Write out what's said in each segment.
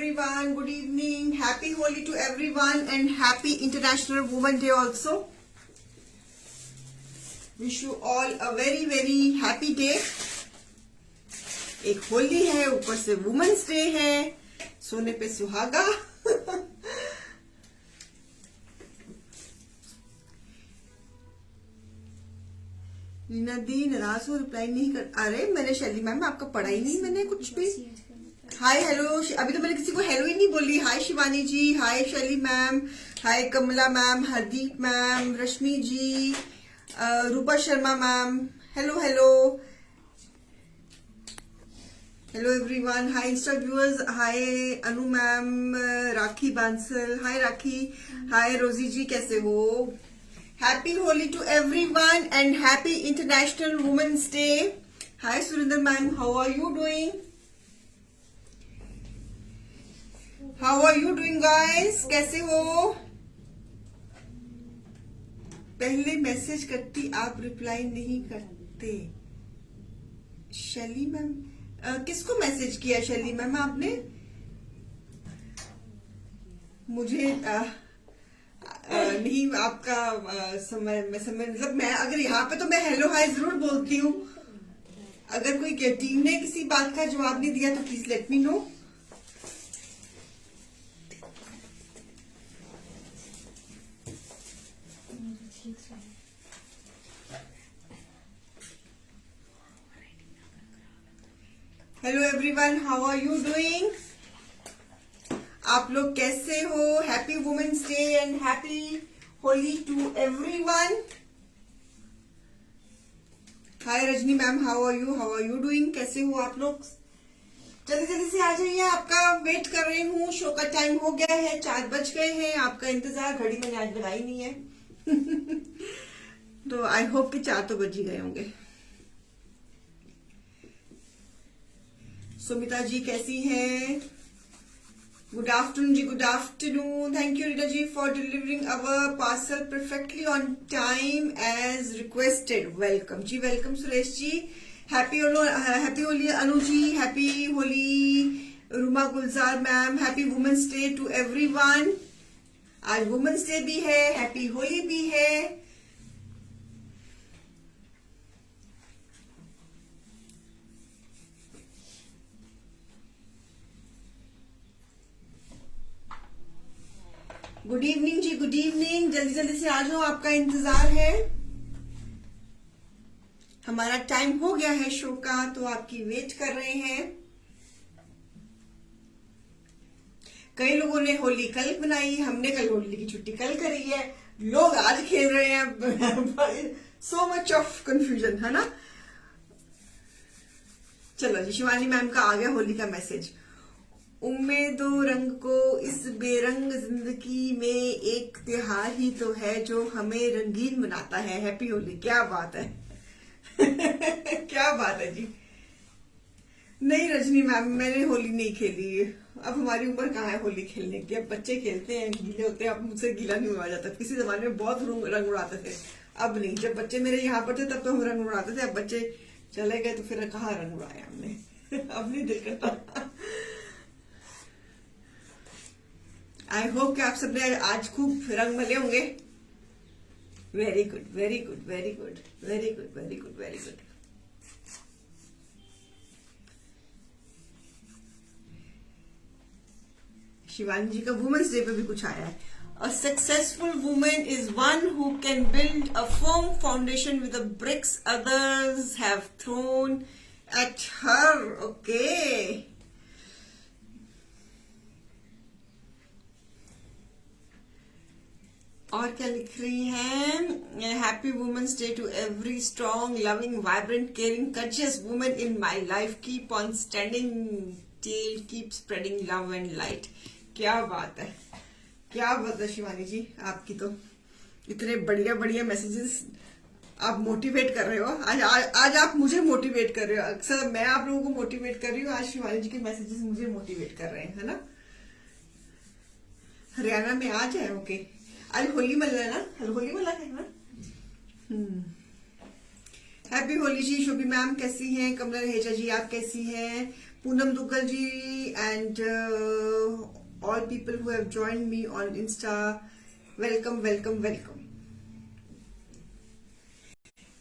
everyone. Good evening. Happy Holi to everyone and happy International Women Day also. Wish you all a very very happy day. एक होली है, ऊपर से women's day है, सोने पे सुहागा. नीना दी नाराज हो, रिप्लाई नहीं कर. अरे मैंने शैली मैम आपका पढ़ा ही नहीं मैंने कुछ भी. हाय हेलो, अभी तो मैंने किसी को हेलो ही नहीं बोली. हाय Shivani ji, hi Shaili ma'am, hi Kamla ma'am, Hardeep ma'am, Rashmi ji, Rupa Sharma ma'am. Hello hello hello everyone. Hi insta viewers. Hi Anu ma'am, Rakhi Bansal. Hi Rakhi. Hi Rosy ji, कैसे हो? Happy Holi to everyone and happy international women's day. Hi Surendra ma'am, how are you doing? How are you doing guys? कैसे हो? पहले message करती, आप reply नहीं करते. शैली मैम, किसको मैसेज किया शैली मैम आपने? मुझे नहीं आपका समय मतलब मैं अगर यहाँ पे तो मैं हेलो हाय जरूर बोलती हूँ. अगर कोई टीम ने किसी बात का जवाब नहीं दिया तो please let me know. Hello everyone, how are you doing? आप लोग कैसे हो? Happy women's day and happy Holi to everyone. Hi Rajni ma'am, how are you doing? कैसे हो आप लोग? जल्दी जल्दी से आ जाइए, आपका वेट कर रही हूँ. शो का टाइम हो गया है, 4 बज गए हैं. आपका इंतजार, घड़ी मैंने आज लगाई नहीं है. तो आई होप कि 4 तो बज ही गए होंगे. सुमिता जी कैसी हैं? Good afternoon ji, good afternoon. Thank you Rita ji for delivering our parcel perfectly on time as requested. Welcome ji, welcome Suresh ji. Happy Holi Anu ji, happy Holi Ruma Gulzar ma'am, happy women's day to everyone. आज वुमेन्स डे भी है, हैप्पी होली भी है. Good evening ji, good evening. जल्दी जल्दी से आ जाओ, आपका इंतजार है. हमारा टाइम हो गया है शो का, तो आपकी वेट कर रहे हैं. कई लोगों ने होली कल बनाई, हमने कल होली की छुट्टी कल करी है. लोग आज खेल रहे हैं. सो मच ऑफ कंफ्यूजन है ना. चलो जी, शिवानी मैम का आ गया होली का मैसेज. उम्मीदो रंग को इस बेरंग जिंदगी में एक त्योहार ही तो है जो हमें रंगीन बनाता है. हैप्पी होली. क्या बात है. क्या बात है जी. नहीं रजनी मैम, मैंने होली नहीं खेली. अब हमारी उम्र कहाँ है होली खेलने की. अब बच्चे खेलते हैं, गीले होते हैं. अब मुझसे गीला नहीं हुआ जाता. किसी जमाने में बहुत रंग उड़ाते थे, अब नहीं. जब बच्चे मेरे यहाँ पर थे तब तो हम रंग उड़ाते थे. अब बच्चे चले गए तो फिर कहाँ रंग उड़ाया हमने. अब नहीं दिल करता. आई होप कि आप सबने आज खूब रंग मले होंगे. Very good, very good, very good, very good, very good, very good. Shivani ji का वुमेन्स डे पे भी कुछ आया है. A successful women is one who can build a firm foundation with the bricks others have thrown at her. Okay. और क्या लिख रही हैं? Happy women's day to every strong loving vibrant caring conscious women in my life. Keep on standing till keep spreading love and light. क्या बात है, क्या बात है शिवानी जी. आपकी तो इतने बढ़िया बढ़िया मैसेजेस. आप मोटिवेट कर रहे हो. आज आप मुझे मोटिवेट कर रहे हो. अक्सर मैं आप लोगों को मोटिवेट कर रही हूँ. आज शिवानी जी के मैसेजेस मुझे मोटिवेट कर रहे हैं, है ना. हरियाणा में आज है. ओके. आज होली मल रहा है ना. होली मल रहा है ना. हैप्पी होली जी. शोभी मैम कैसी हैं? कमला रहेजा जी आप कैसी हैं? Poonam Duggal ji and all people who have joined me on Insta, welcome, welcome, welcome.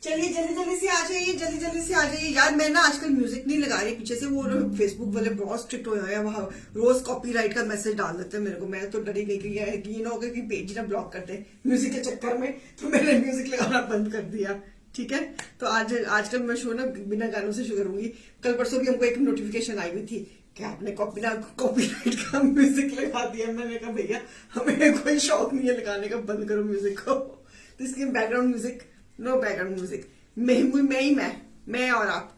चलिए जल्दी जल्दी से आ जाइए, जल्दी जल्दी से आ जाइए यार। मैं ना आजकल म्यूजिक नहीं लगा रही, पीछे से वो फेसबुक वाले बहुत स्ट्रिक्ट हो गए हैं, वहां रोज कॉपीराइट का मैसेज डाल देते हैं मेरे को। मैं तो डरी गई है कि ये ना होगा कि पेज ना ब्लॉक करते हैं म्यूजिक के चक्कर में, तो मैंने म्यूजिक लगाना बंद कर दिया। ठीक है, तो आजकल मैं शो ना बिना गानों से शुरू करूंगी। कल परसों भी हमको एक नोटिफिकेशन आई हुई थी कि आपने कॉपीराइट का म्यूजिक लगा दिया। मैंने कहा भैया हमें कोई शौक नहीं है लगाने का, बंद करो म्यूजिक को। तो इसके background music, no background music, मैं ही मैं और आप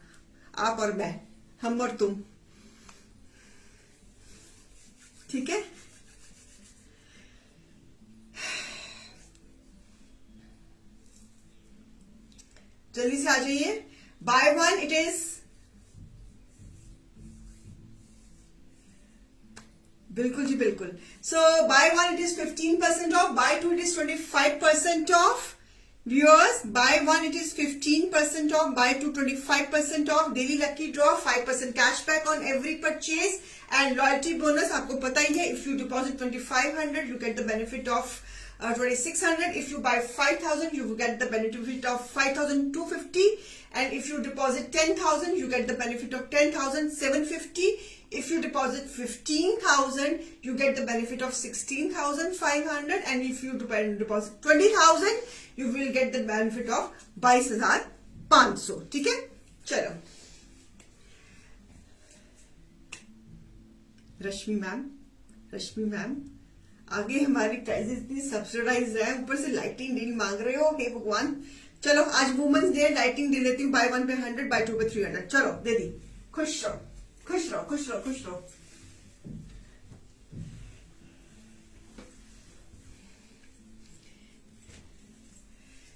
और मैं, हम और तुम। ठीक है, जल्दी से आ जाइए। बाय वन इट इज, बिल्कुल जी बिल्कुल। So buy one it is 15% off, buy two it is 25% off. Viewers, buy one it is 15% off, buy two 25% off, daily lucky draw 5% cashback on every purchase and loyalty bonus आपको पता ही है। If you deposit 2500 you get the benefit of 2600. If you buy 5000 you will get the benefit of 5250, and if you deposit 10000 you get the benefit of 10750. If you deposit 15,000 you get the benefit of 16,500, and if you deposit 20,000 you will get the benefit of 22,500. ठीक है, चलो। रश्मि ma'am आगे हमारी prices इतनी subsidise है, ऊपर से lighting deal मांग रहे हो, हे भगवान। चलो आज वुमेन्स डे, लाइटिंग डील लेती हूँ, बाय वन पे 100, बाय टू पे 300। चलो दे दी, खुश रहो खुश रहो खुश रहो खुश रहो।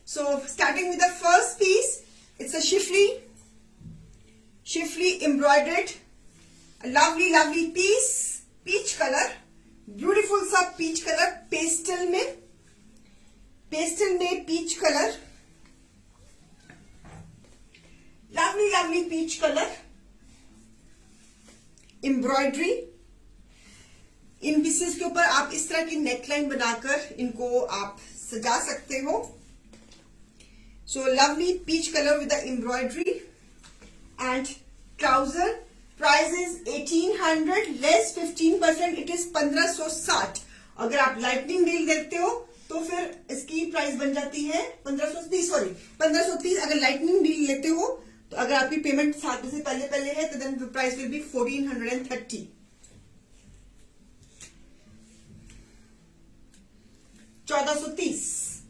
So starting with the first piece, it's a chiffly embroidered, a lovely piece, peach color, beautiful सा peach color, pastel में peach color, lovely peach color, embroidery. इन पीसेस के ऊपर आप इस तरह की नेकलाइन बनाकर इनको आप सजा सकते हो। So lovely peach colour with the embroidery and trouser. Price is 1800 less 15%, it is 1560। अगर आप लाइटनिंग डील देखते हो तो फिर इसकी प्राइस बन जाती है 1530। अगर लाइटनिंग डील लेते हो तो अगर आपकी पेमेंट 7 बजे से पहले है तो then price will be 1430।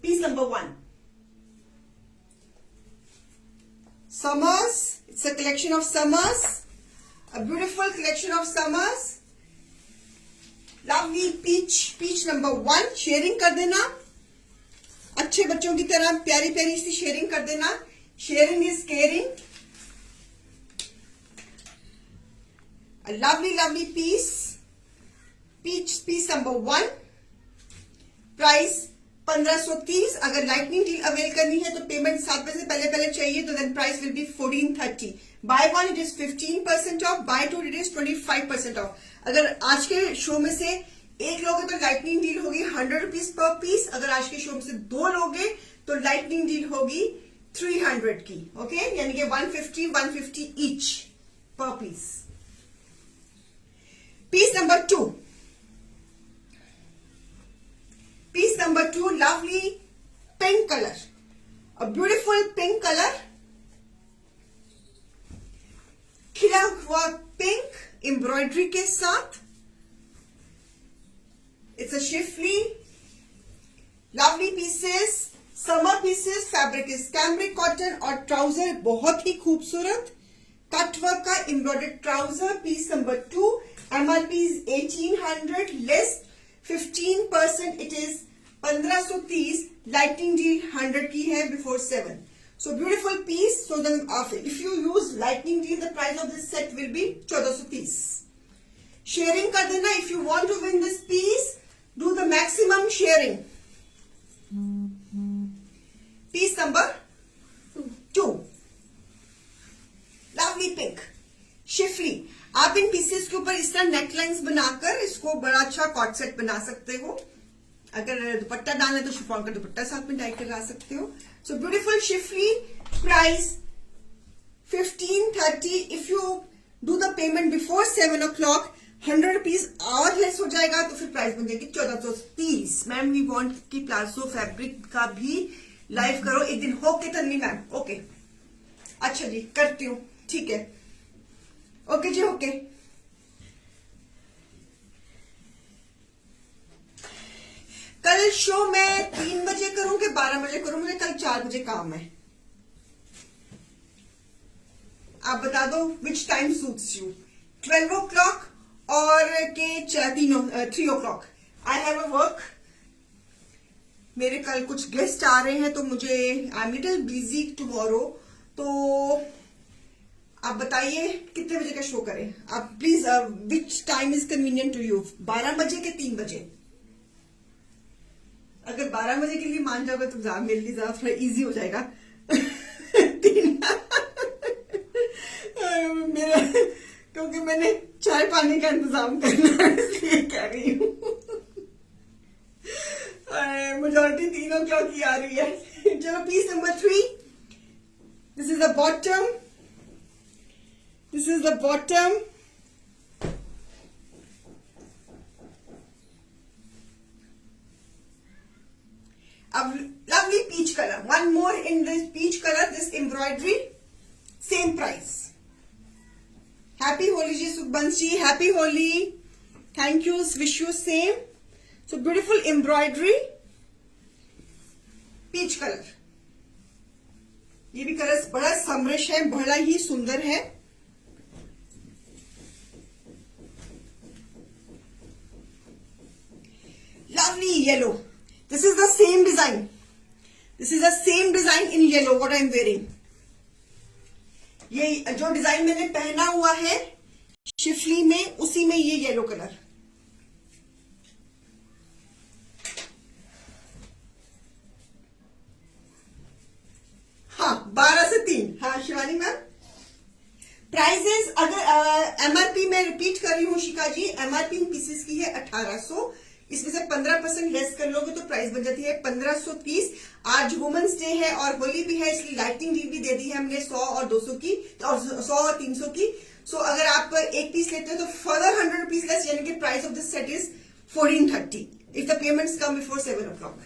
Piece number 1, summers. It's a collection of summers, a beautiful collection of summers. Lovely peach number 1। Sharing कर देना, अच्छे बच्चों की तरह प्यारी सी शेयरिंग कर देना। Sharing is caring. A lovely piece, piece number 1, price 1530। अगर लाइटनिंग डील अवेल करनी है तो पेमेंट 7 बजे से पहले चाहिए, तो then price will be 1430। Buy one it is 15% off, buy two it is 25% off. अगर आज के शो में से एक लोगे तो लाइटनिंग डील होगी 100 रुपीज पर पीस। अगर आज के शो में से 2 लोगे तो लाइटनिंग डील होगी 300 की। ओके, यानी कि 150 ईच पर piece. Piece number 2, lovely pink color, a beautiful pink color, खिला हुआ पिंक एम्ब्रॉयडरी के साथ। It's a chiffly, lovely pieces, summer pieces, fabric is cambric cotton और ट्राउजर बहुत ही खूबसूरत कटवर्क का embroidered trouser. Piece number 2, MRP is 1800 less 15%, it is 1530। Lightning deal 100 की है before 7। So beautiful piece. So then if you use lightning deal, the price of this set will be 1430। Sharing कर देना। If you want to win this piece, do the maximum sharing। Piece number 2, lovely pink, chiffly। आप इन pieces के ऊपर इस तरह necklines बनाकर इसको बड़ा अच्छा कॉट सेट बना सकते हो। अगर दुपट्टा डालना है तो शिफॉन का दुपट्टा साथ में टाइट लगा सकते हो। So beautiful Schiffli, price 1530। If you do the payment before 7 o'clock 100 rupees और लेस हो जाएगा तो फिर प्राइस बन जाएगी 1430। मैम वी वांट कि प्लाजो फैब्रिक का भी लाइव करो एक दिन। ओके तन्वी मैम, ओके अच्छा जी करती हूँ, ठीक है, ओके जी ओके। कल शो मैं 3 बजे करूं कि 12 बजे करूं? मुझे कल 4 बजे काम है, आप बता दो which time suits you, 12 o'clock और के 3 o'clock। I have a work, मेरे कल कुछ गेस्ट आ रहे हैं तो मुझे I am little busy tomorrow. तो आप बताइए कितने बजे का शो करें आप please, which time is convenient to you, 12 बजे के 3 बजे? अगर 12 बजे के लिए मान जाओगे तो मेरे लिए ज्यादा थोड़ा इजी हो जाएगा। मेरा क्योंकि मैंने चाय पानी का इंतजाम करना है इसलिए कह रही हूँ। मेजोरिटी 3 o'clock की आ रही है। चलो piece number 3, this is the bottom, this is the bottom. Lovely peach color, one more in this peach color, this embroidery, same price. Happy Holi ji Sukhbanshi, happy Holi, thank you, wish you same. So beautiful embroidery, peach color, ये भी colour बड़ा समृश है, बड़ा ही सुंदर है। Lovely yellow. This is the same design. This is the same design in yellow. What I am wearing. ये जो design मैंने पहना हुआ है शिफली में, उसी में ये येलो कलर। हाँ 12 से 3। हाँ शिवानी मैम, प्राइजेस अगर एमआरपी मैं रिपीट कर रही हूँ शिका जी, एमआरपी पीसेस की है 1800, इसमें से 15% लेस कर लोगे तो प्राइस बन जाती है 1530। आज वुमेन्स डे है और होली भी है, इसलिए लाइटिंग डील भी दे दी है हमने 100 और 200 की, और 100 और 300 की। सो अगर आप एक पीस लेते हो तो फर्दर 100 रुपीज लेस, यानी कि price of this set is 1430 if the payments come before 7 o'clock।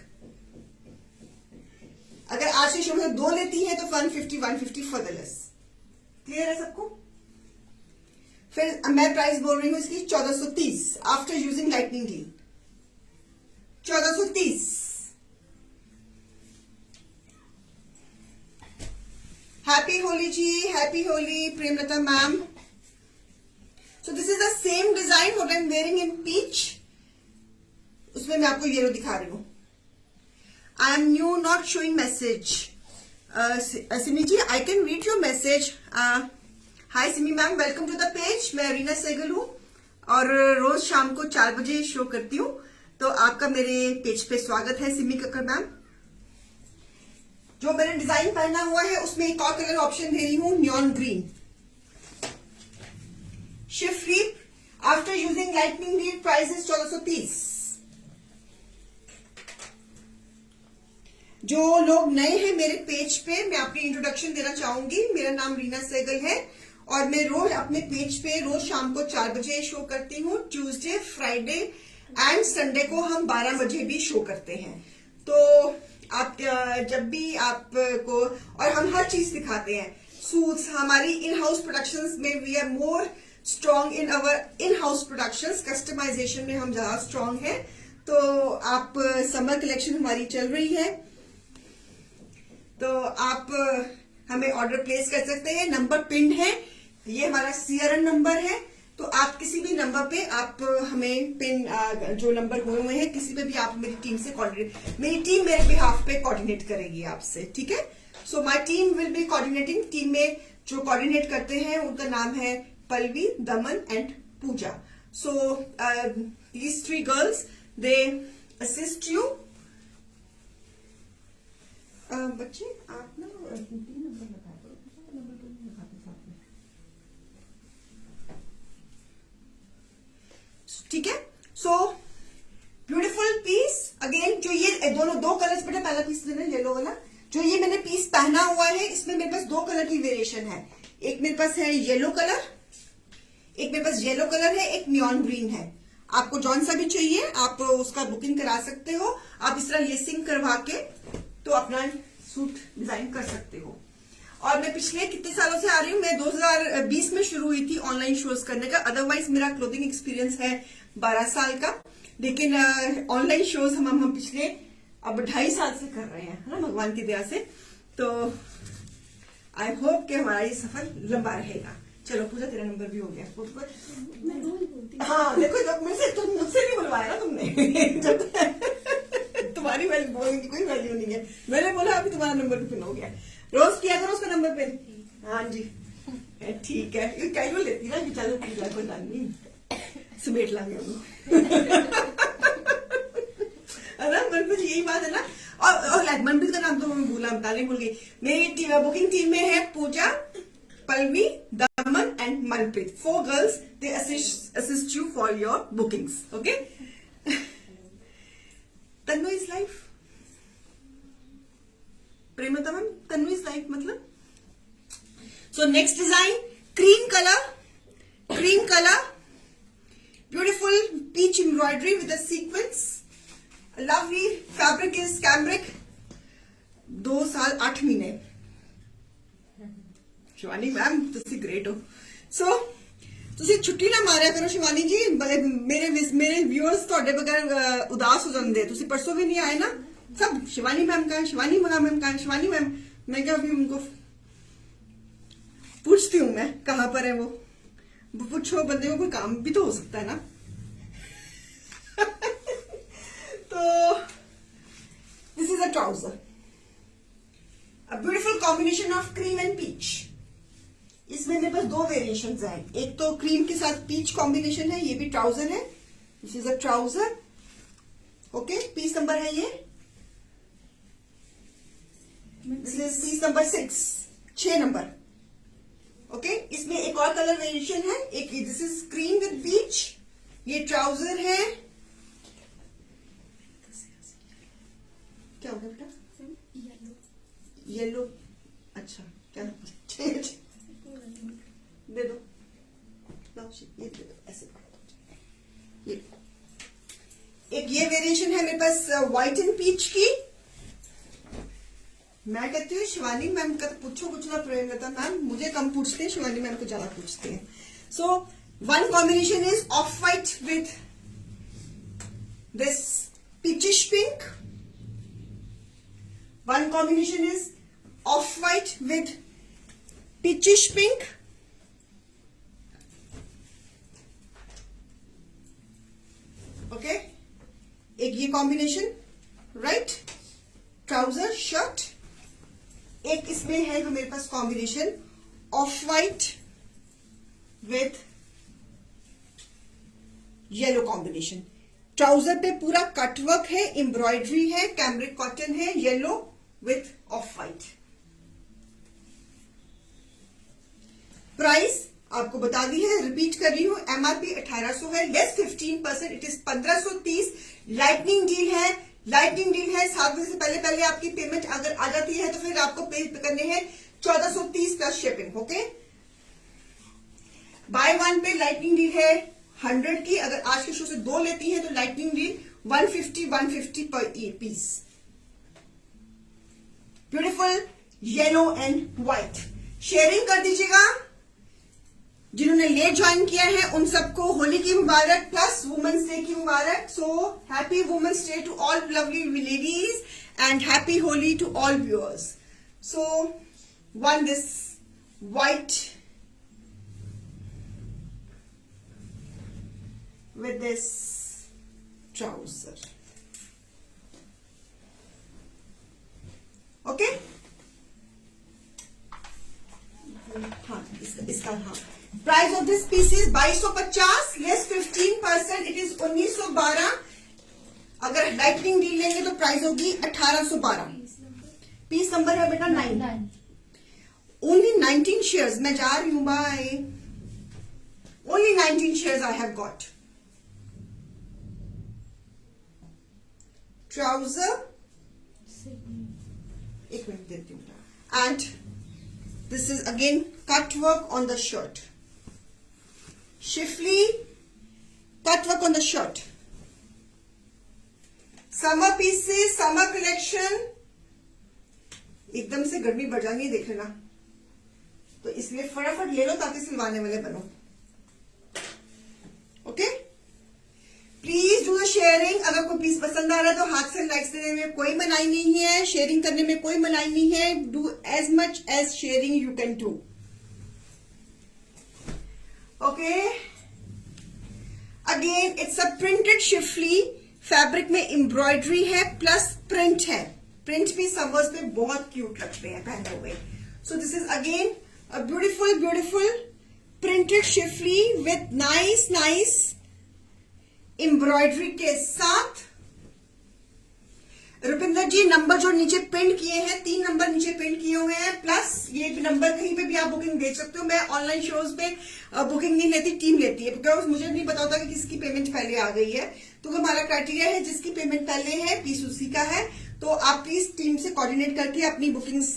अगर आज के शो में 2 लेती है तो 150 फर्दर लेस। क्लियर है सबको? फिर मैं प्राइस बोल रही हूँ इसकी 1430 after using lightning deal, 1430। Happy Holi ji, happy Holi Premlata ma'am. So this is the same design what I am wearing in peach, उसमें मैं आपको येलो दिखा रही हूं। I am new, not showing message. Simi ji I can read your message. Hi Simi ma'am, welcome to the page. मैं रीना सहगल हूं और रोज शाम को 4 बजे शो करती हूँ, तो आपका मेरे पेज पे स्वागत है सिमी कक्कर मैम। जो मैंने डिजाइन पहना हुआ है उसमें एक और कलर ऑप्शन दे रही हूँ, neon green schiffli. After using lightning deal price is 1430। जो लोग नए हैं मेरे पेज पे, मैं अपनी इंट्रोडक्शन देना चाहूंगी। मेरा नाम रीना सहगल है और मैं रोज अपने पेज पे रोज शाम को 4 बजे शो करती हूँ। ट्यूसडे, फ्राइडे एंड संडे को हम 12 बजे भी शो करते हैं। तो आप जब भी आपको, और हम हर चीज दिखाते हैं, सूट्स, हमारी इन हाउस प्रोडक्शंस में we are more strong in our in house productions. Customization में हम ज्यादा स्ट्रॉन्ग हैं। तो आप समर कलेक्शन हमारी चल रही है, तो आप हमें ऑर्डर प्लेस कर सकते हैं। नंबर पिन है, ये हमारा सीआरएन नंबर है, तो आप किसी भी नंबर पे आप हमें पिन जो नंबर हुए हुए हैं किसी पे भी आप मेरी टीम से कोऑर्डिनेट, मेरी टीम मेरे बिहाफ पे कोऑर्डिनेट करेगी आपसे, ठीक है। So my team will be coordinating. Team में जो कोऑर्डिनेट करते हैं उनका नाम है Pallavi, Daman and Pooja. So these 3 girls they assist you. बच्चे आप ना 3 नंबर लगा दो, नंबर तो नहीं लगाते साथ में। दोनों दो कलर्स बेटा, पहला पीस देना येलो वाला। जो ये मैंने पीस पहना हुआ है इसमें मेरे पास दो कलर की वेरिएशन है। एक मेरे पास है येलो कलर, एक मेरे पास येलो कलर है, एक नियॉन ग्रीन है। आपको जौन सा भी चाहिए आप उसका बुकिंग करा सकते हो। आप इस तरह लेसिंग करवा के तो अपना सूट डिजाइन कर सकते हो। और मैं पिछले कितने सालों से आ रही हूँ, मैं 2020 में शुरू हुई थी ऑनलाइन शोज करने का। अदरवाइज मेरा क्लोथिंग एक्सपीरियंस है 12 साल का, लेकिन ऑनलाइन शोज हम पिछले अब 2.5 साल से कर रहे हैं, है ना, भगवान की दया से। तो आई होप कि हमारा ये सफर लंबा रहेगा। चलो पूजा, तेरा नंबर भी हो गया। हाँ देखो, जब मुझसे नहीं बुलवाया ना तुमने जब तुम्हारी वैल्यू बोलने की कोई वैल्यू नहीं है। मैंने बोला अभी तुम्हारा नंबर भी पिन हो गया। रोज किया करो उसका नंबर पिन। हाँ जी ठीक है, ये कैजुअल लेती ना कि चलो पूजा कोई बात नहीं, समेट लांगे हम है ना। मनप्रीत यही बात है ना। और मनप्रीत का नाम तो मैं भूला, बताने भूल गई। मेरी बुकिंग टीम में है Pooja, Pallavi, Daman and Manpreet. 4 girls, they assist you for your bookings. Okay? Tannu is life, Premlata ma'am, Tannu is life मतलब। So next design cream colour, beautiful peach embroidery with a sequence, lovely fabric is cambric. 2 साल 8 महीने। Shivani ma'am तुसी great हो। सो तुसी छुट्टी ना मारिया करो शिवानी जी, मेरे व्यूअर्स ਤੁਹਾਡੇ बगैर उदास हो जाते। तुसी परसों भी नहीं आए ना, सब शिवानी मैम का है, शिवानी मैम का है, शिवानी मैम। मैं क्या अभी उनको पूछती हूँ मैं कहाँ पर है वो पूछो, बंदे को कोई काम भी तो हो सकता है ना तो this is a trouser, a beautiful combination of cream and peach. इसमें मेरे पास 2 वेरिएशन हैं। एक तो क्रीम के साथ पीच कॉम्बिनेशन है, ये भी ट्राउजर है। This is a trouser. Okay, piece number है ये, this is piece number 6 number. Okay, इसमें एक और कलर वेरिएशन है, एक this is cream with peach, ये ट्राउजर है। क्या हो गया बेटा? येलो। अच्छा क्या दे दो, ये दे दो, ऐसे ये एक ये वेरिएशन है मेरे पास व्हाइट एंड पीच की। मैं कहती हूँ शिवानी मैम का तो पूछो कुछ ना, प्रेमलता मैम मुझे कम पूछते हैं, शिवानी मैम को ज्यादा पूछते हैं। So one combination is of white with this peachish pink, one combination is of white with peachish pink, okay, एक ये कॉम्बिनेशन, राइट, ट्राउजर शर्ट। एक इसमें है जो मेरे पास combination of white with yellow combination. Trouser पे पूरा कटवर्क है, एम्ब्रॉयडरी है, कैम्ब्रिक कॉटन है, yellow with off white. Price आपको बता दी है, रिपीट कर रही हूं, एमआरपी 1800 है, less 15%, it is 1530। Lightning deal है, 7 बजे से पहले आपकी पेमेंट अगर आ जाती है तो फिर आपको पे करने हैं 1430 प्लस शिपिंग। ओके, बाय 1 पे लाइटनिंग डील है 100 की, अगर आज के शो से 2 लेती है तो लाइटनिंग डील 150 पर piece. Beautiful yellow and white. Sharing कर दीजिएगा। जिन्होंने लेट ज्वाइन किया है उन सबको होली की मुबारक प्लस वुमेन्स डे की मुबारक। So happy women's day to all lovely ladies and happy Holi to all viewers. So one this white with this trouser. Okay? हाँ, इसका हाँ। Price of this piece is 2250, less 15%, it is 1912। अगर lightning deal लेंगे तो price होगी 1812। Piece number है बेटा 9। Only 19 shares. मैं जा रही हूं, bye. Only 19 shares I have got. Trouser एक मिनट देती हूँ। And this is again cut work on the shirt, schiffli cut work on the shirt. Summer pieces, summer collection, एकदम से गर्मी बढ़ जाएंगी देख लेना, तो इसलिए फटाफट ले लो ताकि सिलवाने वाले बनो। Okay, please do the sharing. अगर कोई पीस पसंद आ रहा है तो हाथ से लाइक्स देने में कोई मनाही नहीं है, शेयरिंग करने में कोई मनाही नहीं है। Do as much as sharing you can do. Okay, again it's a printed schiffli, fabric में एम्ब्रॉयडरी है प्लस प्रिंट है। प्रिंट भी समर्स में बहुत क्यूट लगते हैं पहने हुए। So this is again a beautiful beautiful printed schiffli with nice nice embroidery के साथ। रुपिंदर जी, नंबर जो नीचे प्रिंट किए हैं, 3 नंबर नीचे प्रिंट किए हुए हैं, प्लस ये नंबर कहीं पे भी आप बुकिंग देख सकते हो। मैं ऑनलाइन शोज पे बुकिंग नहीं लेती, टीम लेती है, बिकॉज मुझे नहीं पता होता कि किसकी पेमेंट पहले आ गई है। तो हमारा क्राइटेरिया है जिसकी पेमेंट पहले है पीस उसी का है। तो आप प्लीज टीम से कोऑर्डिनेट करके अपनी बुकिंग्स,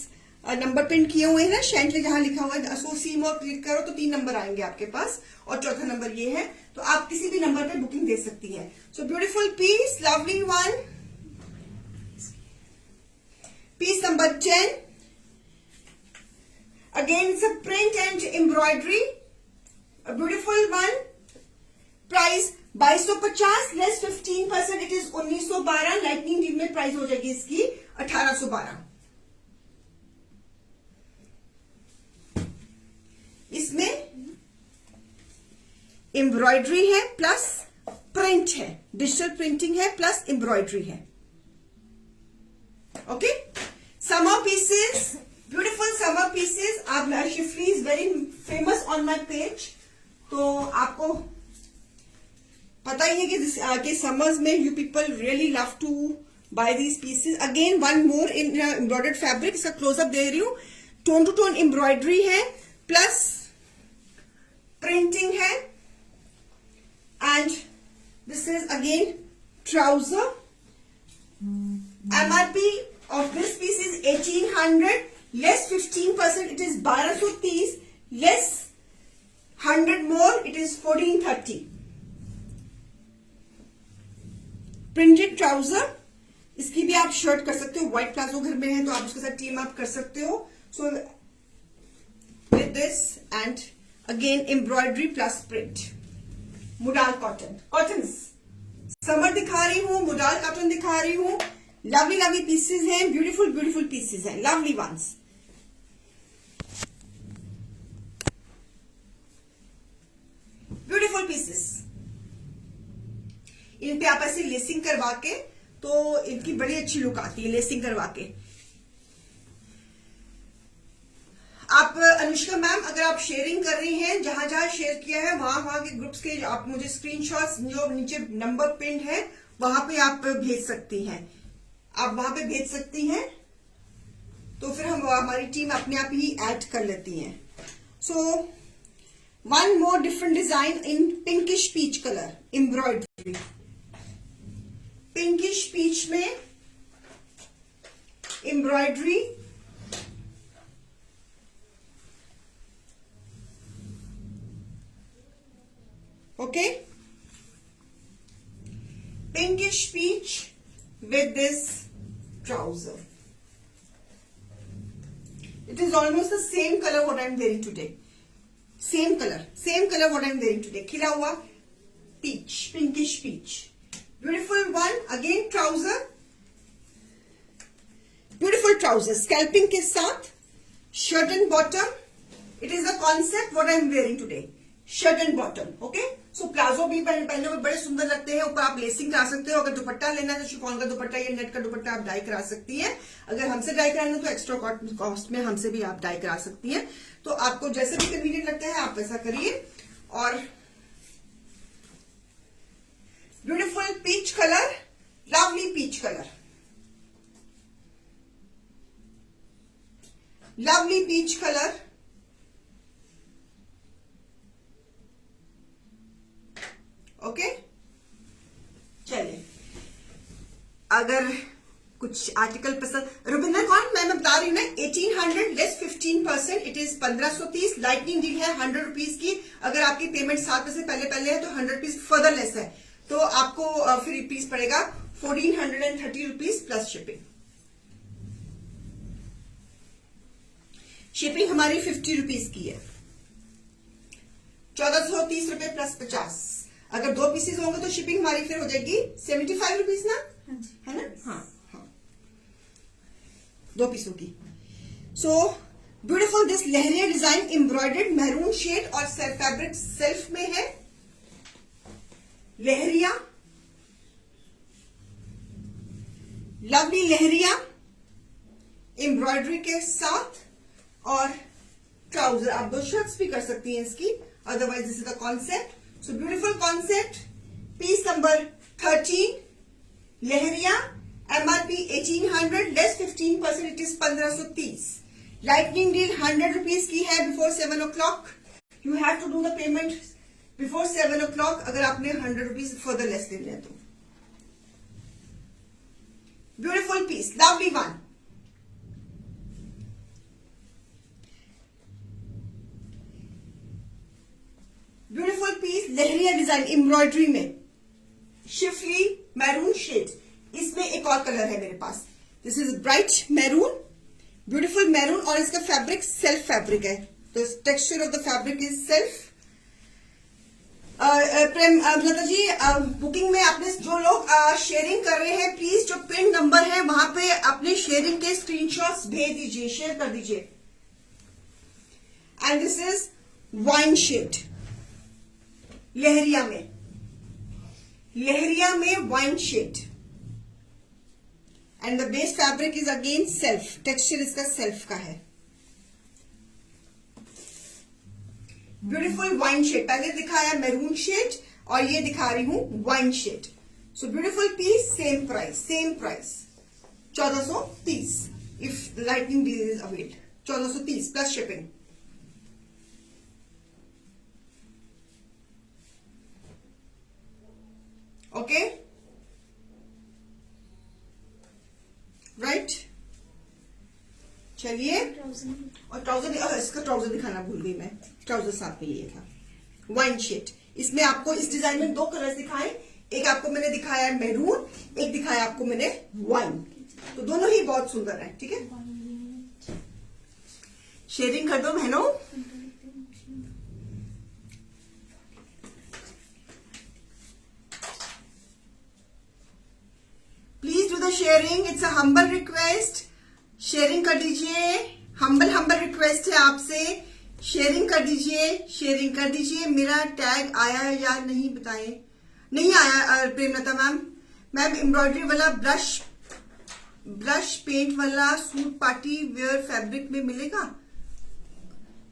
नंबर प्रिंट किए हुए हैं ना, शेंटले जहां लिखा हुआ है एसोसिएम और क्लिक करो तो 3 नंबर आएंगे आपके पास, और चौथा नंबर ये है। तो आप किसी भी नंबर पे बुकिंग दे सकती हैं। So beautiful piece, lovely one, piece number 10। Again it's a print and embroidery, a beautiful one. Price 2250 less 15%, it is 1912। Lightning deal में प्राइस हो जाएगी इसकी 1812। इसमें एम्ब्रॉयडरी है प्लस प्रिंट है, डिजिटल प्रिंटिंग है प्लस एम्ब्रॉयडरी है। Okay, summer pieces, beautiful summer pieces. आप schiffli is very famous on my page, तो आपको पता ही है कि समर्स में you people really love to buy these pieces. Again one more in embroidered fabric, इसका क्लोजअप दे रही हूं। टोन टू टोन एम्ब्रॉयडरी है प्लस प्रिंटिंग है। And this is again trouser. MRP of this piece is 1800 less 15%, it is 1230 less 100 more, it is 1430। Printed trouser, इसकी भी आप shirt कर सकते हो। व्हाइट प्लाजो घर में है तो आप उसके साथ टीम अप कर सकते हो। So with this and again embroidery plus print, modal cotton. Cotton summer दिखा रही हूं, मुडाल कॉटन दिखा रही हूं। लवली लवली पीसेस हैं, ब्यूटीफुल ब्यूटीफुल पीसेस हैं, लवली वंस। Beautiful pieces. इन पे आप ऐसे लेसिंग करवा के, तो इनकी बड़ी अच्छी लुक आती है लेसिंग करवा के। आप अनुष्का मैम, अगर आप शेयरिंग कर रही हैं, जहां जहां शेयर किया है वहां के ग्रुप्स के आप मुझे स्क्रीनशॉट्स जो नीचे नंबर पिन है वहां पे आप भेज सकती हैं। आप वहां पे भेज सकती हैं तो फिर हमारी टीम अपने आप ही ऐड कर लेती है। So one more different design in pinkish peach colour, embroidery. Pinkish peach में embroidery, okay, pinkish peach with this trouser. It is almost the same color what I am wearing today. Same color what I am wearing today. खिला हुआ peach, pinkish peach. Beautiful one. Again trouser. Beautiful trouser. Scalping के साथ shirt and bottom. It is the concept what I am wearing today. Shirt and bottom, okay. So palazzo भी पहनने में बड़े सुंदर लगते हैं। ऊपर आप लेसिंग करा सकते हो। अगर दुपट्टा लेना है तो शिफॉन का दुपट्टा या नेट का दुपट्टा आप डाई करा सकती हैं। अगर हमसे डाई कराना तो एक्स्ट्रा कॉस्ट में हमसे भी आप डाई करा सकती हैं। तो आपको जैसे भी कन्वीनियंट लगता है आप वैसा करिए। और beautiful peach colour, lovely peach colour, lovely peach colour. Okay, चलिए। अगर कुछ आर्टिकल पसंद, रुबिंदर कौन, मैं बता रही हूँ ना, 1800 less 15%, it is 1530। Lightning deal है 100 रुपीज की। अगर आपकी पेमेंट 7 बजे से पहले है तो 100 रुपीज फर्दर लेस है, तो आपको फिर पीस पड़ेगा 1430 रुपीज प्लस शिपिंग। शिपिंग हमारी 50 रुपीज की है, 1430 रुपए प्लस 50। अगर 2 पीसेस होंगे तो शिपिंग हमारी फिर हो जाएगी 75 रुपीज ना, है ना? हाँ हाँ, 2 पीसों की। So beautiful this leheriya design embroidered maroon shade और फैब्रिक सेल्फ में है। लहरिया, लवली लहरिया एम्ब्रॉयडरी के साथ, और ट्राउजर आप 2 शर्ट्स भी कर सकती हैं इसकी, otherwise this is the concept. So beautiful concept. Piece number 13 leheriya, MRP 1800 less 15%, it is 1530। Lightning deal 100 rupees की है before 7 o'clock। You have to do the payment before 7 o'clock अगर आपने 100 रुपीज फर्दर लेस लेने हैं तो। Beautiful piece, lovely one. Beautiful piece लहरिया design embroidery में, schiffli maroon shade. इसमें एक और कलर है मेरे पास, this is bright maroon, beautiful maroon, और इसका फैब्रिक सेल्फ फैब्रिक है, तो texture of the fabric is self. Prem Lata ji, booking में आपने जो लोग शेयरिंग कर रहे हैं, प्लीज जो पिन नंबर है वहां पे अपने शेयरिंग के स्क्रीनशॉट्स भेज दीजिए, शेयर कर दीजिए। And this is wine shade लहरिया में, लहरिया में wine shade, and the base fabric is again self, texture इसका सेल्फ का है। ब्यूटीफुल वाइन शेड, पहले दिखाया मैरून शेड और ये दिखा रही हूं wine shade. So beautiful piece, same price, same price 1430 if lightning deal is availed, 1430 plus shipping. Okay, right, चलिए। और ट्राउजर, इसका ट्राउजर दिखाना भूल गई मैं, ट्राउजर साथ में लिए था, वाइन शेड। इसमें आपको इस डिजाइन में 2 कलर्स दिखाए, एक आपको मैंने दिखाया है मैरून, एक दिखाया आपको मैंने वाइन, तो दोनों ही बहुत सुंदर है। ठीक है, शेयरिंग कर दो बहनों। Please do the sharing, it's a humble request. Sharing कर दीजिए, हम्बल रिक्वेस्ट है आपसे, शेयरिंग कर दीजिए, शेयरिंग कर दीजिए। मेरा टैग आया या नहीं बताएं, नहीं आया प्रेमलता मैम। मैम एम्ब्रॉयडरी वाला ब्रश पेंट वाला सूट पार्टी वेयर फैब्रिक में मिलेगा?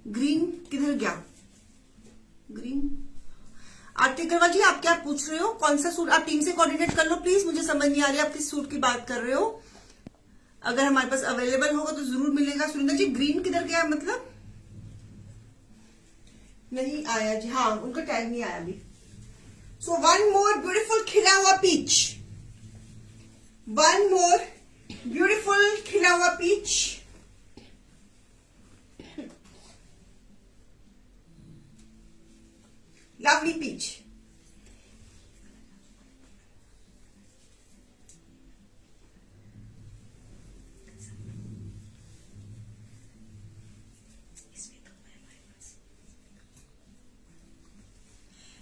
ग्रीन किधर गया? ग्रीन आरती अग्रवाल जी, आप क्या पूछ रहे हो? कौन सा सूट? आप टीम से कोऑर्डिनेट कर लो प्लीज, मुझे समझ नहीं आ रही आप किस सूट की बात कर रहे हो। अगर हमारे पास अवेलेबल होगा तो जरूर मिलेगा। सुरेंद्र जी, ग्रीन किधर गया? मतलब नहीं आया जी, हाँ उनका टैग नहीं आया अभी। सो वन मोर ब्यूटीफुल खिला हुआ पीच, वन मोर ब्यूटीफुल खिला हुआ peach. Lovely peach,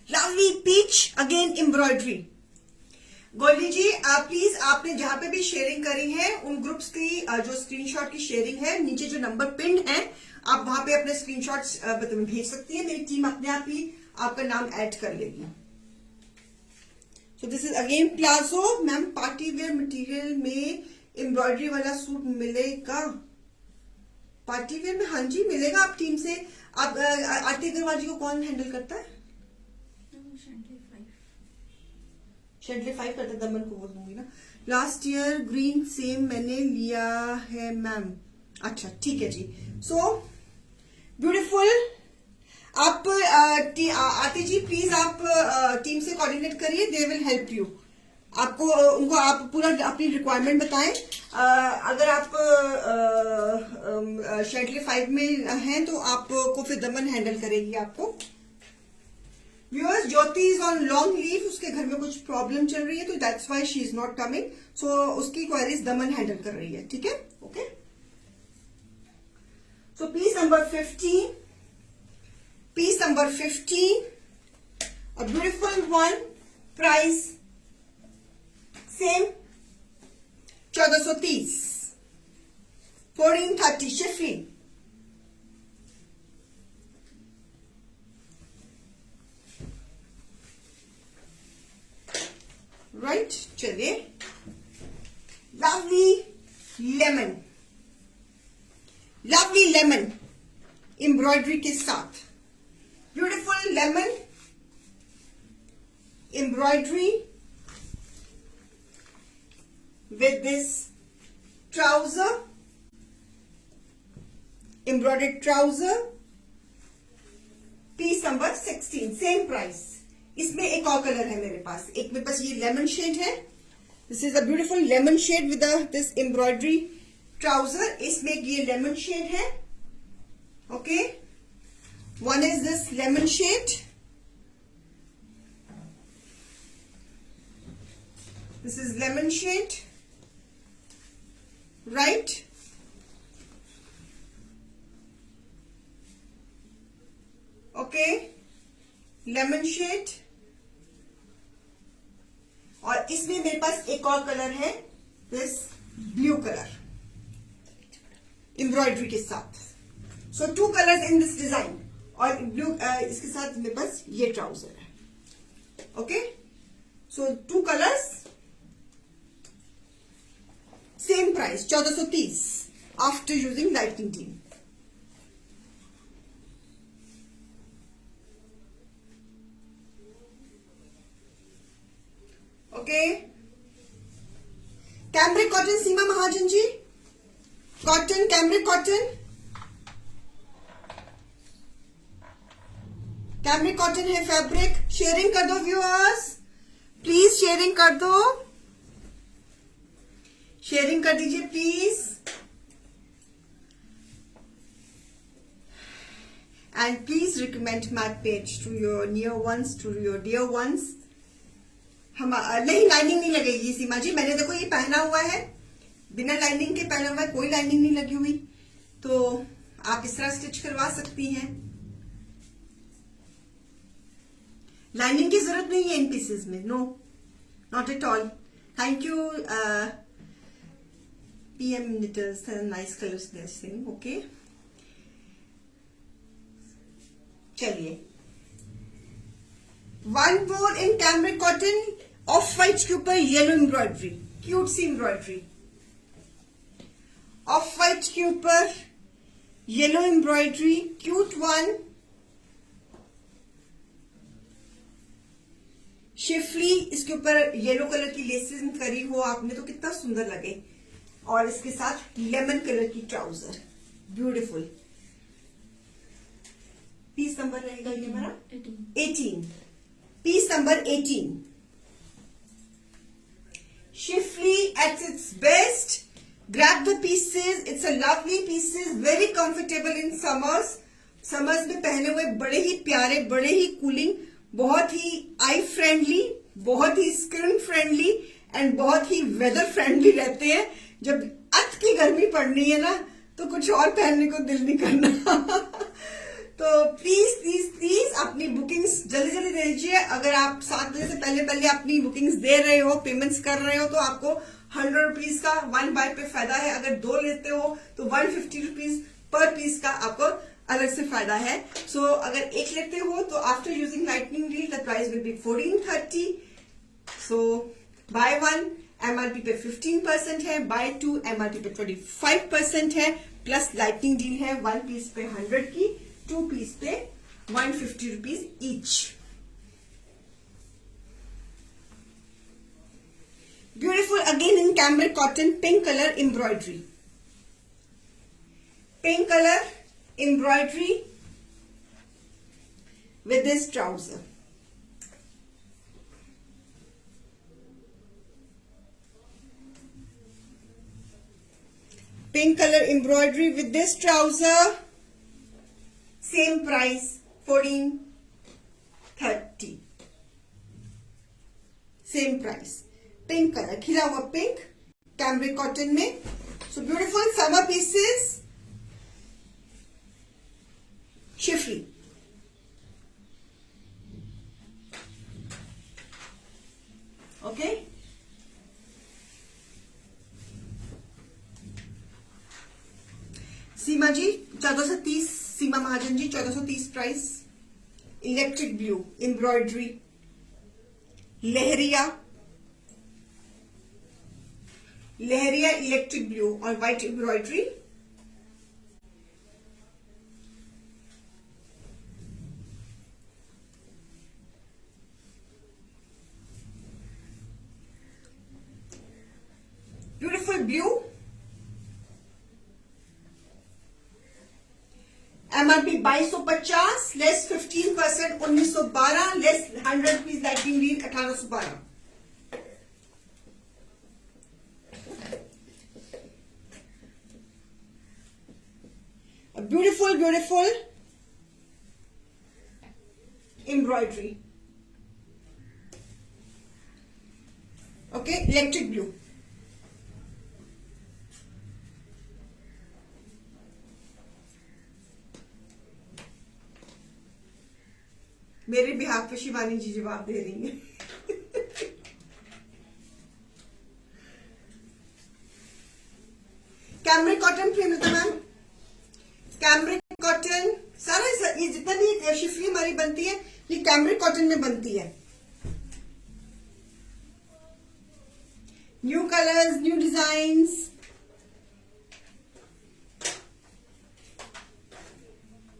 lovely peach, again embroidery. Goldy ji please, आपने जहां पे भी शेयरिंग करी है उन ग्रुप्स की जो स्क्रीनशॉट की शेयरिंग है, नीचे जो नंबर पिन है आप वहां पे अपने स्क्रीनशॉट्स भेज सकती है, मेरी टीम अपने आप ही आपका नाम ऐड कर लेगी। सो this is again palazzo. Ma'am party wear material में एम्ब्रॉयडरी वाला सूट मिलेगा? पार्टी वेयर में हाँ जी मिलेगा। आप टीम से, आप आरती अग्रवाल जी को कौन हैंडल करता है? शेडले 5 करता, दमन को बोल दूंगी ना। लास्ट ईयर ग्रीन सेम मैंने लिया है मैम। अच्छा ठीक है जी। So beautiful. आप आरती जी प्लीज आप टीम से कोऑर्डिनेट करिए, दे विल हेल्प यू। आपको उनको आप पूरा अपनी रिक्वायरमेंट बताएं। अगर आप शेडली 5 में हैं तो आपको फिर दमन हैंडल करेगी आपको। Viewers, Jyoti is on long leave, उसके घर में कुछ प्रॉब्लम चल रही है तो that's why she is not coming. So उसकी क्वेरीज दमन हैंडल कर रही है, ठीक है? Okay, so piece number 15, piece number 15, a beautiful one, price same 1430, 1430 schiffli. Right, चलिए, lovely lemon, lovely lemon embroidery के साथ, beautiful lemon embroidery with this trouser, embroidered trouser, piece number 16, same price। इसमें एक और कलर है मेरे पास, एक मेरे पास ये लेमन शेड है, this is a beautiful lemon shade with this embroidery trouser. इसमें ये लेमन शेड है, okay, one is this lemon shade, this is lemon shade, right? Okay, lemon shade. और इसमें मेरे पास एक और कलर है, दिस ब्लू कलर एम्ब्रॉयडरी के साथ। So 2 colours in this design, और ब्लू इसके साथ मेरे पास ये ट्राउजर है। Okay, so 2 colours, same price 1430 after using lighting team. Okay, cambric cotton, Seema Mahajan ji, cotton, cambric cotton, cambric cotton है फैब्रिक। शेयरिंग कर दो व्यूअर्स, प्लीज शेयरिंग कर दो, शेयरिंग कर दीजिए please. And please recommend my page to your near ones, to your dear ones. हम नहीं, lining नहीं लगेगी सीमा जी, मैंने देखो ये पहना हुआ है, बिना लाइनिंग के पहना हुआ है, कोई लाइनिंग नहीं लगी हुई, तो आप इस तरह स्टिच करवा सकती हैं। लाइनिंग की जरूरत नहीं है इन पीसेस में, no, not at all. Thank you PM knitters, nice colors they're saying, okay? चलिए, one more in cambric cotton, off white के ऊपर येलो एम्ब्रॉयडरी, क्यूट सी एम्ब्रॉयडरी, ऑफ वाइट के ऊपर yellow embroidery, cute one, schiffli, इसके ऊपर yellow colour की laces करी हो आपने तो कितना सुंदर लगे, और इसके साथ लेमन कलर की ट्राउजर, ब्यूटीफुल। पीस नंबर रहेगा ये मेरा 18, piece number 18, schiffli at its best. Grab the pieces, it's a lovely pieces, very comfortable in summers, summers में पहने हुए बड़े ही प्यारे, बड़े ही कूलिंग, बहुत ही आई फ्रेंडली, बहुत ही स्किन फ्रेंडली एंड बहुत ही वेदर फ्रेंडली रहते हैं। जब अत की गर्मी पड़नी है ना तो कुछ और पहनने को दिल नहीं करना। तो प्लीज प्लीज प्लीज अपनी बुकिंग्स जल्दी जल्दी दे दीजिए। अगर आप 7 बजे से पहले पहले अपनी बुकिंग्स दे रहे हो, पेमेंट्स कर रहे हो, तो आपको 100 रुपीज का 1 बाय पे फायदा है। अगर 2 लेते हो तो 150 रुपीज पर पीस का आपको अलग से फायदा है। सो अगर एक लेते हो तो after using lightning deal the price will be 1430। So buy 1 MRP पे 15% है, बाय 2 MRP पे 25% है, प्लस लाइटनिंग डील है 1 पीस पे 100 की, 2 पीस पे 150 rupees each. Beautiful again in cambric cotton, pink colour embroidery, pink colour embroidery with this trouser. Pink color embroidery with this trouser. Same price, 1430. Same price. Pink color, खिला हुआ pink, cambric cotton में. So beautiful summer pieces. Chiffy. Okay. सीमा जी 1430, सीमा महाजन जी 1430 price. Electric blue embroidery, लहरिया electric blue और white embroidery. Beautiful blue. MRP 2250, less 15%, 1912, less 100 rupees lighting green 1812. Beautiful embroidery. Okay, electric blue. मेरे behalf पे शिवानी जी जवाब दे रही हैं. Cambric cotton frame है ma'am. Cambric cotton सारा ये जितना भी शिफली हमारी बनती है ये कैमरिक कॉटन में बनती है. New colours, new designs.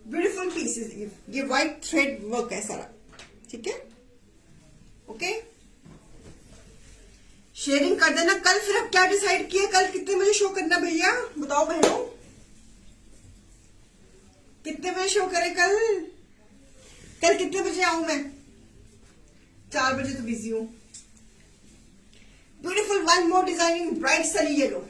Beautiful pieces. ये व्हाइट थ्रेड वर्क है सारा. ठीक है. ओके, शेयरिंग कर देना. कल फिर अब क्या डिसाइड किया, कल कितने बजे शो करना भैया बताओ बहनों, कितने बजे शो करें कल कितने बजे आऊं मैं? 4 बजे तो बिजी हूं. Beautiful one more designing bright sunny yellow.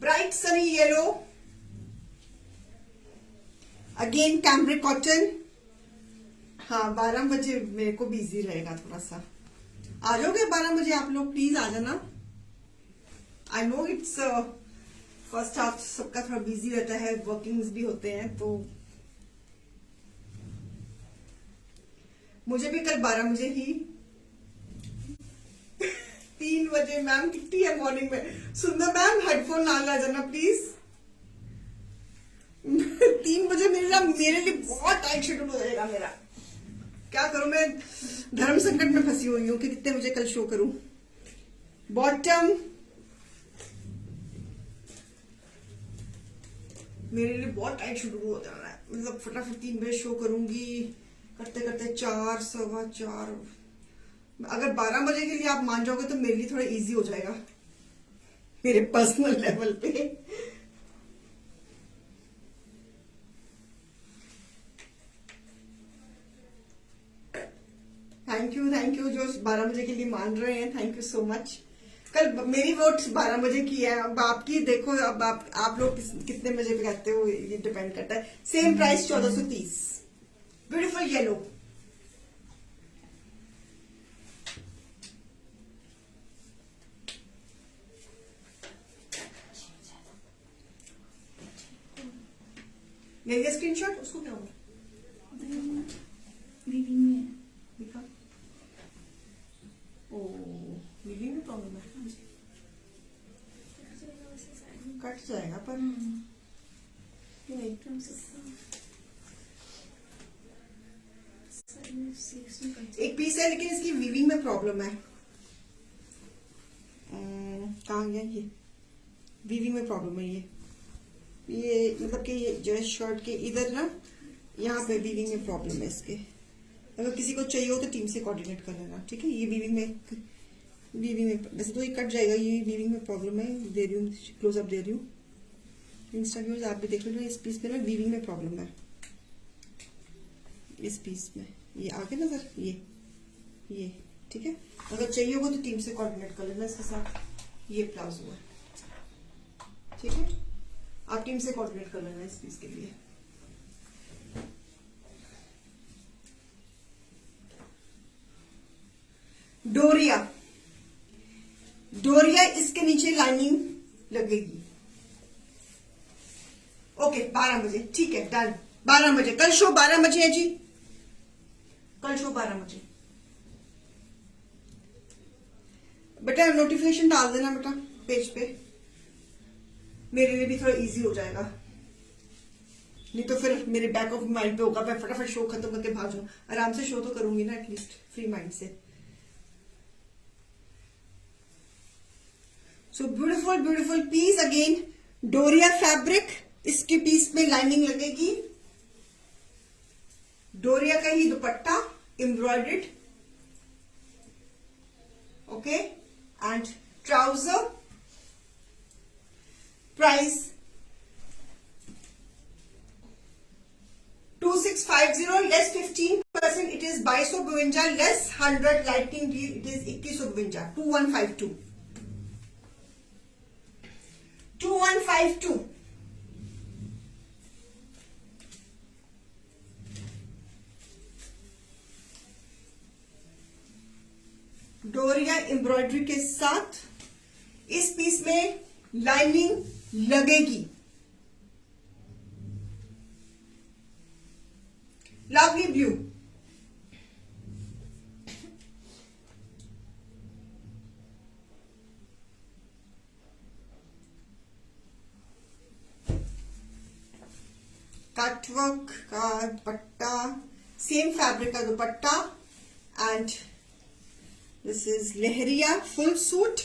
Bright sunny yellow. Again cambric cotton. हाँ, 12 बजे मेरे को बिजी रहेगा थोड़ा सा. आ जाओगे 12 बजे आप लोग? प्लीज आ जाना. I know it's first half सबका थोड़ा बिजी रहता है, वर्किंग्स भी होते हैं, तो मुझे भी कल 12 बजे ही 3 बजे मैम कितनी है मॉर्निंग में. सुंदर मैम हेडफोन ना ला जाना प्लीज. 3 बजे मेरे लिए बहुत टाइट शेड्यूल हो जाएगा मेरा. क्या करूं, मैं धर्म संकट में फंसी हुई हूं कि कितने बजे कल शो करूं. बॉटम मेरे लिए बहुत टाइट शेड्यूल हो जा रहा है. मतलब फटाफट 3 बजे शो करूंगी, करते करते 4, 4:15. अगर 12 बजे के लिए आप मान जाओगे तो मेरे लिए थोड़ा इजी हो जाएगा मेरे पर्सनल लेवल पे. थैंक यू जो 12 बजे के लिए मान रहे हैं. Thank you so much. कल मेरी वोट 12 बजे की है. अब आपकी देखो, अब आप लोग कितने बजे पे कहते हो ये डिपेंड करता है. Same price 1430. Beautiful yellow. ले लिया स्क्रीनशॉट? उसको क्या हुआ? वीविंग में दिखा. ओ, वीविंग में प्रॉब्लम है. कट जाएगा पर एक पीस है लेकिन इसकी वीविंग में प्रॉब्लम है. कहाँ गया ये? वीविंग में प्रॉब्लम है. ये मतलब कि ये जो है शर्ट के इधर ना, यहाँ पे वीविंग में प्रॉब्लम है इसके. अगर किसी को चाहिए हो तो टीम से कोऑर्डिनेट कर लेना. ठीक है. ये वीविंग में वैसे तो ये कट जाएगा. ये वीविंग में प्रॉब्लम है. दे रही हूँ क्लोज अप, दे रही हूँ. इंस्टा व्यूज आप भी देख लो. इस पीस में ना वीविंग में प्रॉब्लम है. इस पीस में ये आगे नजर, ये ठीक है। अगर चाहिए होगा तो टीम से कोऑर्डिनेट कर लेना इसके साथ। ये प्लाजो है, ठीक है, आप टीम से कोऑर्डिनेट कर लेना इस पीस के लिए। डोरिया, डोरिया इसके नीचे लाइनिंग लगेगी। ओके 12 बजे, ठीक है, डन। 12 बजे कल शो, 12 बजे है जी, कल शो 12 बजे। बेटा नोटिफिकेशन डाल देना बेटा पेज पे, मेरे लिए भी थोड़ा इजी हो जाएगा, नहीं तो फिर मेरे बैक ऑफ माइंड पे होगा मैं फटाफट शो खत्म करके भाग जाऊं। आराम से शो तो करूंगी ना एटलीस्ट, फ्री माइंड से। So beautiful beautiful piece, again डोरिया फैब्रिक, इसके पीस में लाइनिंग लगेगी। डोरिया का ही दुपट्टा embroidered, okay, and trouser. Price 2650 less 15%, it is 2252 less 100 lighting deal, it is 2152, 2152, 2152। डोरिया एम्ब्रॉयडरी के साथ इस पीस में लाइनिंग लगेगी। लवली ब्लू, कटवर्क का दुपट्टा, सेम फैब्रिक का dupatta, and this is leheriya full suit.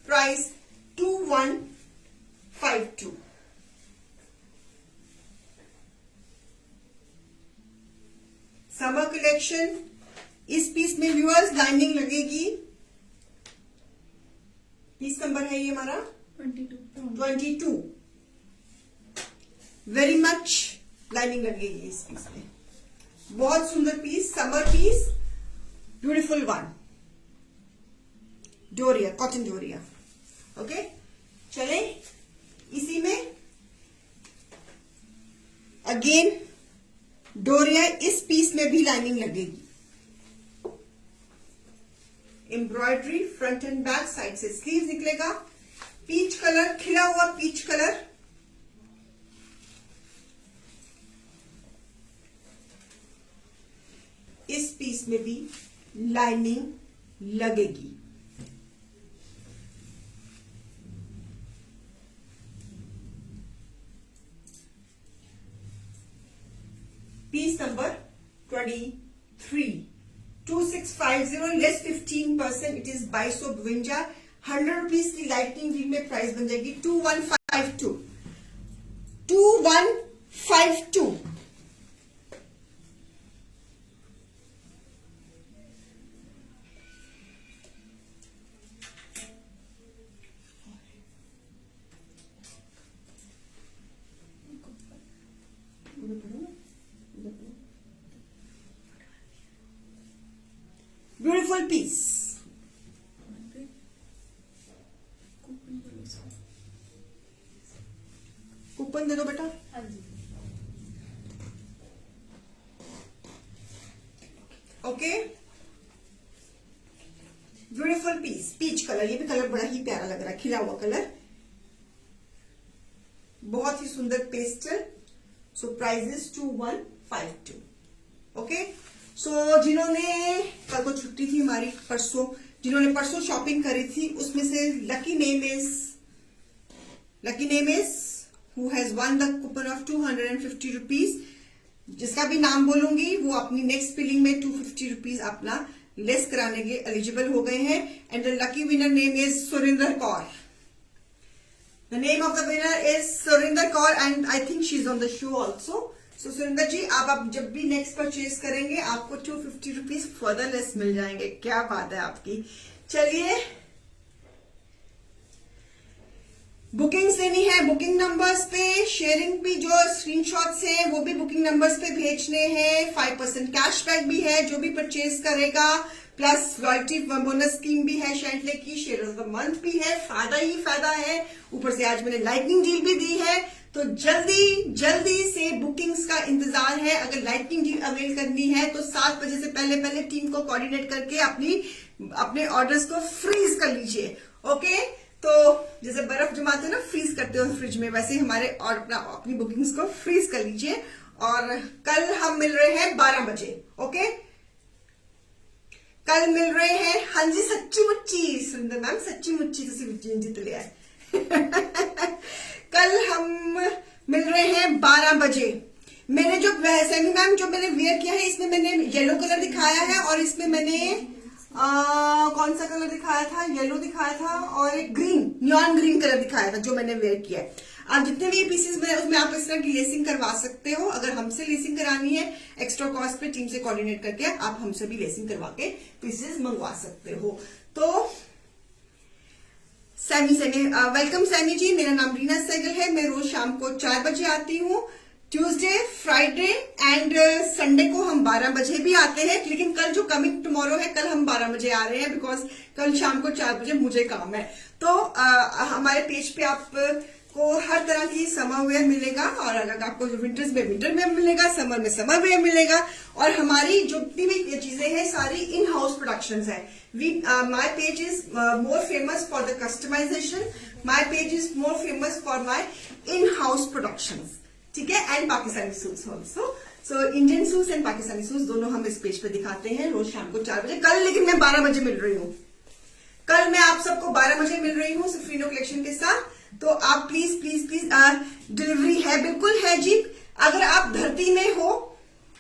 Price 2152। Summer collection, इस पीस में व्यूअर्स लाइनिंग लगेगी। पीस नंबर है ये हमारा 22। वेरी मच लाइनिंग लगेगी इस पीस में, बहुत सुंदर piece, summer piece, beautiful one. Doria, cotton doria, okay. चले इसी में अगेन डोरिया, इस पीस में भी लाइनिंग लगेगी। Embroidery front end back, side से स्लीव निकलेगा। पीच कलर, खिला हुआ पीच कलर, इस पीस में भी लाइनिंग लगेगी। Piece number 23, 2650 less 15%, it is 2252। 100 rupees की लाइटिंग डील में प्राइस बन जाएगी 2152, 2152। ब्यूटीफुल पीस, कूपन दे दो बेटा। हाँ जी। Okay, beautiful piece, peach colour, ये भी कलर बड़ा ही प्यारा लग रहा है, खिला हुआ कलर, बहुत ही सुंदर pastel. So price is 2152। Okay, so जिन्होंने, कल को छुट्टी थी हमारी, परसों जिन्होंने परसों शॉपिंग करी थी, उसमें से lucky name is who has one the coupon of 250 rupees. जिसका भी नाम बोलूंगी वो अपनी नेक्स्ट बिलिंग में 250 रुपीज अपना लेस कराने के एलिजिबल हो गए हैं। And the lucky winner name is Surinder Kaur. The name of the winner is Surinder Kaur and I think she is on the show also. So Surinder ji, आप जब भी नेक्स्ट परचेज करेंगे आपको 250 रुपीज फर्दर लेस मिल जाएंगे। क्या बात है आपकी। चलिए बुकिंग्स लेनी है बुकिंग नंबर्स पे, शेयरिंग भी जो स्क्रीनशॉट्स है वो भी बुकिंग नंबर्स पे भेजने हैं। 5% कैशबैक भी है जो भी परचेज करेगा, प्लस लॉयल्टी बोनस स्कीम भी है शैंटले की, शेयर ऑफ द मंथ भी है, फायदा ही फायदा है। ऊपर से आज मैंने लाइटनिंग डील भी दी है, तो जल्दी से बुकिंग्स का इंतजार है। अगर लाइटनिंग डील अवेल करनी है तो 7 बजे से पहले टीम को कोऑर्डिनेट करके अपने ऑर्डर्स को फ्रीज कर लीजिए। ओके, तो जैसे बर्फ जमाते हो ना, फ्रीज करते हो फ्रिज में, वैसे ही हमारे और अपनी बुकिंग्स को फ्रीज कर लीजिए। और कल हम मिल रहे हैं 12 बजे। ओके, कल मिल रहे हैं। हाँ जी, सच्ची मुच्ची सुंदर मैम, सच्ची मुच्ची जीत लिया है। कल हम मिल रहे हैं 12 बजे। मैंने जो सेमी मैम जो मैंने वेयर किया है, इसमें मैंने येलो कलर दिखाया है और इसमें मैंने कौन सा कलर दिखाया था, येलो दिखाया था और एक ग्रीन, नियॉन ग्रीन कलर दिखाया था जो मैंने वेयर किया है। अब जितने भी पीसेस में उसमें आप इस तरह की लेसिंग करवा सकते हो। अगर हमसे लेसिंग करानी है एक्स्ट्रा कॉस्ट पे टीम से कोऑर्डिनेट करके आप हमसे भी लेसिंग करवा के पीसेस मंगवा सकते हो। तो सैमी वेलकम सैमी जी, मेरा नाम रीना सहगल है। मैं रोज शाम को 4 बजे आती हूँ। ट्यूसडे, फ्राइडे एंड संडे को हम 12 बजे भी आते हैं, लेकिन कल जो कमिंग टुमारो है, कल हम 12 बजे आ रहे हैं बिकॉज कल शाम को 4 बजे मुझे काम है। तो हमारे पेज पे आपको हर तरह की समर वेयर मिलेगा, और अगर आपको विंटर्स में विंटर वेयर मिलेगा, समर में समर वेयर मिलेगा। और हमारी जो भी चीजें हैं सारी इन हाउस प्रोडक्शंस है। My page is more famous for the customisation, my page is more famous for my in house productions, ठीक है, and Pakistani suits also. So Indian suits and Pakistani suits दोनों हम इस पेज पे दिखाते हैं रोज शाम को 4 बजे। कल लेकिन मैं 12 बजे मिल रही हूँ। कल मैं आप सबको 12 बजे मिल रही हूँ सुफ्रीनो कलेक्शन के साथ। तो आप प्लीज डिलीवरी है, बिल्कुल है जी। अगर आप धरती में हो,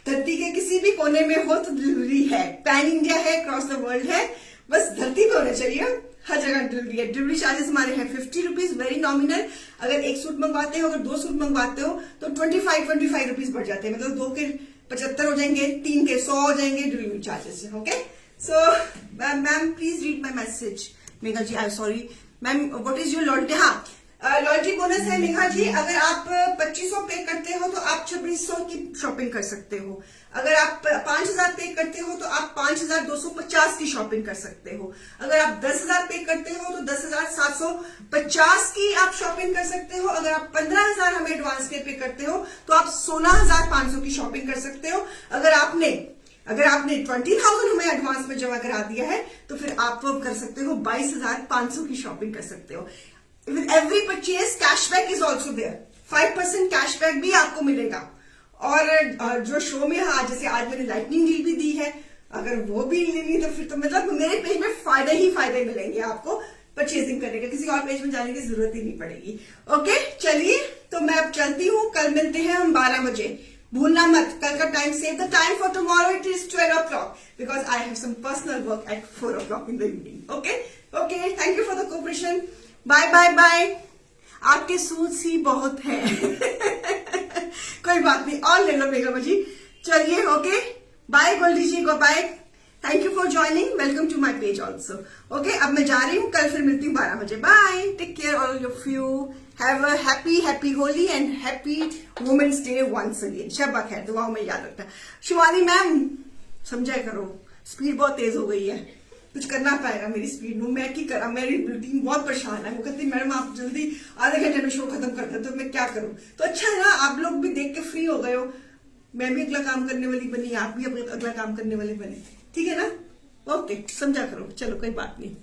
धरती के किसी भी कोने में हो तो डिलीवरी है। पैन इंडिया है, क्रॉस द वर्ल्ड है, बस धरती पे होना चाहिए। हर जगह डिलीवरी है। डिलीवरी चार्जेस हमारे हैं 50 रुपीज, वेरी नॉमिनल। अगर एक सूट मंगवाते हो, अगर 2 सूट मंगवाते हो तो 25 रुपीज बढ़ जाते हैं, मतलब 2 के 75 हो जाएंगे, 3 के 100 हो जाएंगे delivery charges. Okay, so ma'am please read my message. Megha ji, I sorry ma'am, what is your loyalty? हाँ, लॉयल्टी बोनस है मेघा जी। अगर आप 2500 पे करते हो तो आप 2600 की शॉपिंग कर सकते हो। अगर आप 5000 पे करते हो तो आप 5250 की शॉपिंग कर सकते हो। अगर आप 10,000 पे करते हो तो 10,750 की आप शॉपिंग कर सकते हो। अगर आप 15,000 हमें एडवांस पे करते हो तो आप 16,500 की शॉपिंग कर सकते हो। अगर आपने 20,000 हमें एडवांस में जमा करा दिया है तो फिर आप वो कर सकते हो 22,500 की शॉपिंग कर सकते हो। With every purchase cashback is also there, 5% cashback भी आपको मिलेगा। और जो शो में जैसे आज मैंने लाइटनिंग डील भी दी है, अगर वो भी लेनी तो फिर तो मतलब मेरे पेज में फायदे ही फायदे मिलेंगे आपको परचेजिंग करने का, किसी और पेज में जाने की जरूरत ही नहीं पड़ेगी। ओके, चलिए तो मैं अब चलती हूँ। कल मिलते हैं हम 12 बजे, भूलना मत। कल का time, save the time for tomorrow, it is 12 o'clock because I have some personal work at 4 o'clock in the evening. Okay, thank you for the cooperation. Bye bye bye. आपके सूट्स ही बहुत हैं। कोई बात नहीं, और ले लो बेगम जी। चलिए, okay, bye Goldy ji, go bye. Thank you for joining, welcome to my page also. Okay, अब मैं जा रही हूँ, कल फिर मिलती हूँ 12 बजे। Bye, take care all of you, have a happy Holi and happy women's day once again. शब्बा खैर, दुआओं में याद रखना। शिवानी मैम समझा करो, स्पीड बहुत तेज हो गई है, कुछ करना पाएगा मेरी स्पीड में, मैं की करा, मेरी टीम बहुत परेशान है। वो कहती मैडम आप जल्दी आधे घंटे में शो खत्म कर दे, तो मैं क्या करूं। तो अच्छा है ना, आप लोग भी देख के फ्री हो गए हो, मैं भी अगला काम करने वाली बनी, आप भी अगला काम करने वाले बने, ठीक है ना। ओके, समझा करो, चलो कोई बात नहीं।